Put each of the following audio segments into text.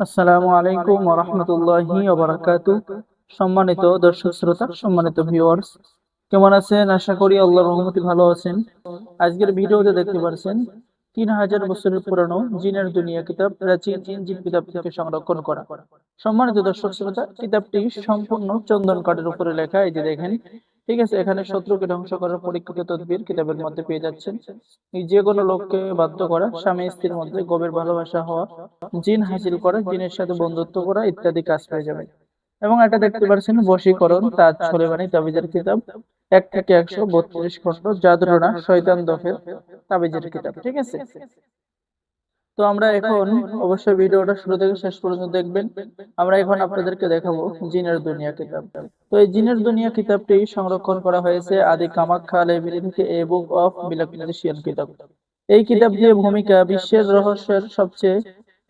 আসসালামু আলাইকুম ওয়া রাহমাতুল্লাহি ওয়া বারাকাতুহু। সম্মানিত দর্শক শ্রোতা, সম্মানিত ভিউয়ার্স, কেমন আছেন? আশা করি আল্লাহর রহমতে ভালো আছেন। আজকের ভিডিওতে দেখতে পাচ্ছেন 3000 বছরের পুরানো জিনের দুনিয়া কিতাব প্রাচীন ইনজিল কিতাব থেকে সংরক্ষণ করা। সম্মানিত দর্শক শ্রোতা, কিতাবটি সম্পূর্ণ চন্দন কাঠের উপরে লেখা। এই যে দেখেন, ঠিক আছে, এখানে শত্রুকে ধ্বংস করার পরীক্ষিত তদবির কিতাবের মধ্যে পেয়ে যাচ্ছেন। এই যে কোনো লোককে বাধ্য করা, স্বামী স্ত্রীর মধ্যে গভীর ভালোবাসা হওয়া, জিন হাসিল করা, জিনের সাথে বন্ধুত্ব করা ইত্যাদি কাজ পেয়ে যাবেন। এবং এটা দেখতে পাচ্ছেন বশীকরণ, তাজ সোলেমানি তাবিজের কিতাব, 1 থেকে 132 খণ্ড, জাদুটোনা, শয়তান দফের তাবিজের কিতাব। ঠিক আছে, তো আমরা এখন অবশ্যই ভিডিওটা শুরু থেকে শেষ পর্যন্ত দেখবেন। আমরা এখন আপনাদেরকে দেখাবো জিনের দুনিয়া কিতাব। তো এই জিনের দুনিয়া কিতাবটি সংরক্ষণ করা হয়েছে আদি কামাখ্যা লাইব্রেরি থেকে, এ বুক অফ মিলাকুলেশিয়ান কিতাব। এই কিতাব দিয়ে ভূমিকা বিশ্বের রহস্যের সবচেয়ে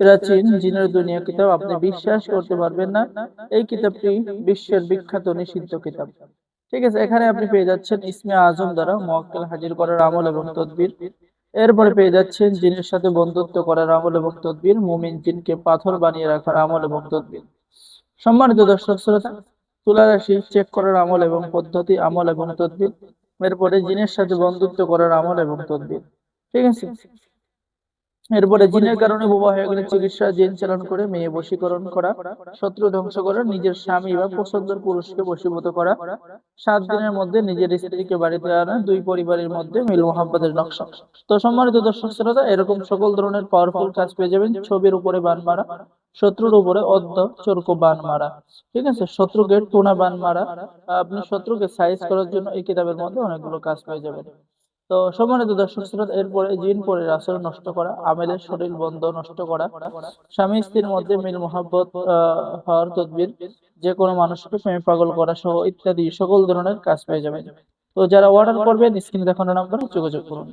প্রাচীন জিনের দুনিয়া কিতাব। আপনি বিশ্বাস করতে পারবেন না, এই কিতাবটি বিশ্বের বিখ্যাত নিষিদ্ধ কিতাব। ঠিক আছে, এখানে আপনি পেয়ে যাচ্ছেন ইসমে আজম দ্বারা মুয়াক্কেল হাজির করার আমল এবং তদবির। এরপরে পেয়ে যাচ্ছেন জিনের সাথে বন্ধুত্ব করার আমল এবং তদবির, মুমিন জিনকে পাথর বানিয়ে রাখার আমল এবং তদবির। সম্মানিত দর্শক শ্রোতা, তুলা রাশি চেক করার আমল এবং পদ্ধতি, আমল এবং তদবির। এরপরে জিনের সাথে বন্ধুত্ব করার আমল এবং তদবির। ঠিক আছে, এরপরে জিনের কারণে বোবা হয়ে গেলে চিকিৎসা, জিন চালান করে মেয়ে বশীকরণ করা, শত্রু ধ্বংস করা, নিজের স্বামী বা পছন্দের পুরুষকে বশীভূত করা, 7 দিনের মধ্যে নিজের স্ত্রীকে বাড়িতে আনা, দুই পরিবারের মধ্যে মিল মোহাব্বতের নকশা। তো সম্মানিত দর্শক শ্রোতা, এরকম সকল ধরনের পাওয়ারফুল কাজ পেয়ে যাবেন। ছবির উপরে বান মারা, শত্রুর উপরে অর্ধ চরকো বান মারা, ঠিক আছে, শত্রুকে টোনা বান মারা, আপনি শত্রুকে সাইজ করার জন্য এই কিতাবের মধ্যে অনেকগুলো কাজ পেয়ে যাবেন। তো সম্মানিত দর্শক শ্রোতা, এরপরে জিন পরে আচরণ নষ্ট করা, আমেলের শরীর বন্ধ নষ্ট করা, স্বামী স্ত্রীর মধ্যে মিল মোহাব্বত হওয়ার তদবির, যে কোনো মানুষকে প্রেমে পাগল করা সহ ইত্যাদি সকল ধরনের কাজ পেয়ে যাবেন। তো যারা অর্ডার করবেন স্ক্রিনে দেখানো নাম্বারে যোগাযোগ করুন।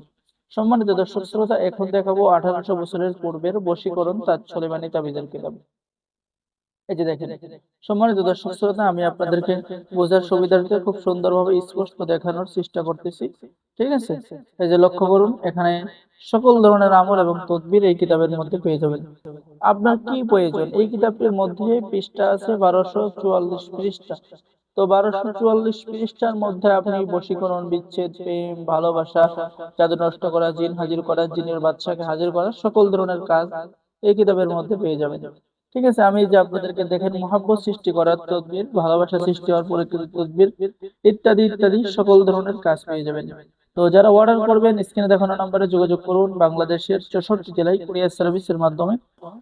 সম্মানিত দর্শক শ্রোতা, এখন দেখাবো 1800 বছরের পূর্বের বশীকরণ তাজ সোলেমানি তাবিজের কিতাব। এই যে দেখেন, সম্মানিত দর্শক শ্রোতা, আমি আপনাদেরকে বোঝার সুবিধার্থে খুব সুন্দরভাবে স্পষ্ট দেখানোর চেষ্টা করতেছি। ঠিক আছে, এই যে লক্ষ্য করুন, এখানে সকল ধরনের আমল এবং তদবির এই কিতাবের মধ্যে পেয়ে যাবেন। আপনার কি প্রয়োজন? এই কিতাবটির মধ্যে পৃষ্ঠা আছে 1244 পৃষ্ঠা। তো 1244 পৃষ্ঠার মধ্যে আপনি বশীকরণ, বিচ্ছেদ, প্রেম, ভালোবাসা, জাদু নষ্ট করা, জিন হাজির করা, জিনের বাদশাকে হাজির করা, সকল ধরনের কাজ এই কিতাবের মধ্যে পেয়ে যাবেন। ঠিক আছে, আমি যে আপনাদেরকে দেখেন মহাব্বত সৃষ্টি করার তদবির, ভালোবাসা সৃষ্টি হওয়ার পরীক্ষিত তদবির ইত্যাদি ইত্যাদি সকল ধরনের কাজ পেয়ে যাবেন। তো যারা অর্ডার করবেন স্ক্রিনে দেখানো নম্বরে যোগাযোগ করুন। বাংলাদেশের 64 জেলায় কুরিয়ার সার্ভিসের মাধ্যমে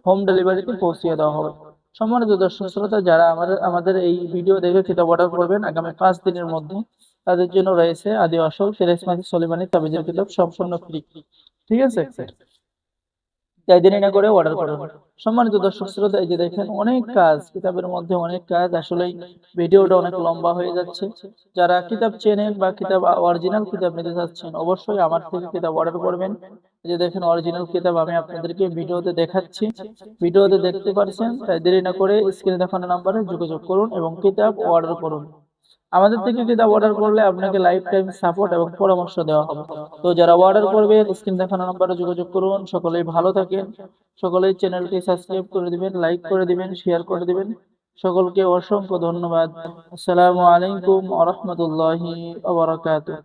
হোম ডেলিভারিতে পৌঁছিয়ে দেওয়া হবে। সম্মানিত দর্শক শ্রোতা, যারা আমাদের এই ভিডিও দেখে কিতাব অর্ডার করবেন আগামী 5 দিনের মধ্যে, তাদের জন্য রয়েছে আদি আসল তেরেসমাতি সলিমানি তাবিজের কিতাব সম্পূর্ণ ফ্রি। ঠিক আছে, তাই দেরি না করে অর্ডার করুন। সম্মানিত দর্শক শ্রোতা, এই যে দেখেন অনেক কাজ কিতাবের মধ্যে, অনেক কাজ। আসলেই ভিডিওটা অনেক লম্বা হয়ে যাচ্ছে। যারা কিতাব চেনেন বা কিতাব অরিজিনাল কিতাব নিতে চাচ্ছেন, অবশ্যই আমার থেকে কিতাব অর্ডার করবেন। এই যে দেখেন অরিজিনাল কিতাব আমি আপনাদেরকে ভিডিওতে দেখাচ্ছি, ভিডিওতে দেখতে পাচ্ছেন। তাই দেরি না করে স্ক্রিনে দেখানো নাম্বারে যোগাযোগ করুন এবং কিতাব অর্ডার করুন। আমাদের থেকে কিতাব অর্ডার করলে আপনাকে লাইফ টাইম সাপোর্ট এবং পরামর্শ দেওয়া হবে। তো যারা অর্ডার করবেন স্ক্রিন দেখানো নম্বরে যোগাযোগ করুন। সকলেই ভালো থাকেন, সকলেই চ্যানেলটি সাবস্ক্রাইব করে দিবেন, লাইক করে দিবেন, শেয়ার করে দিবেন। সকলকে অসংখ্য ধন্যবাদ। আসসালামু আলাইকুম ওয়া রাহমাতুল্লাহি ওয়া বারাকাতুহু।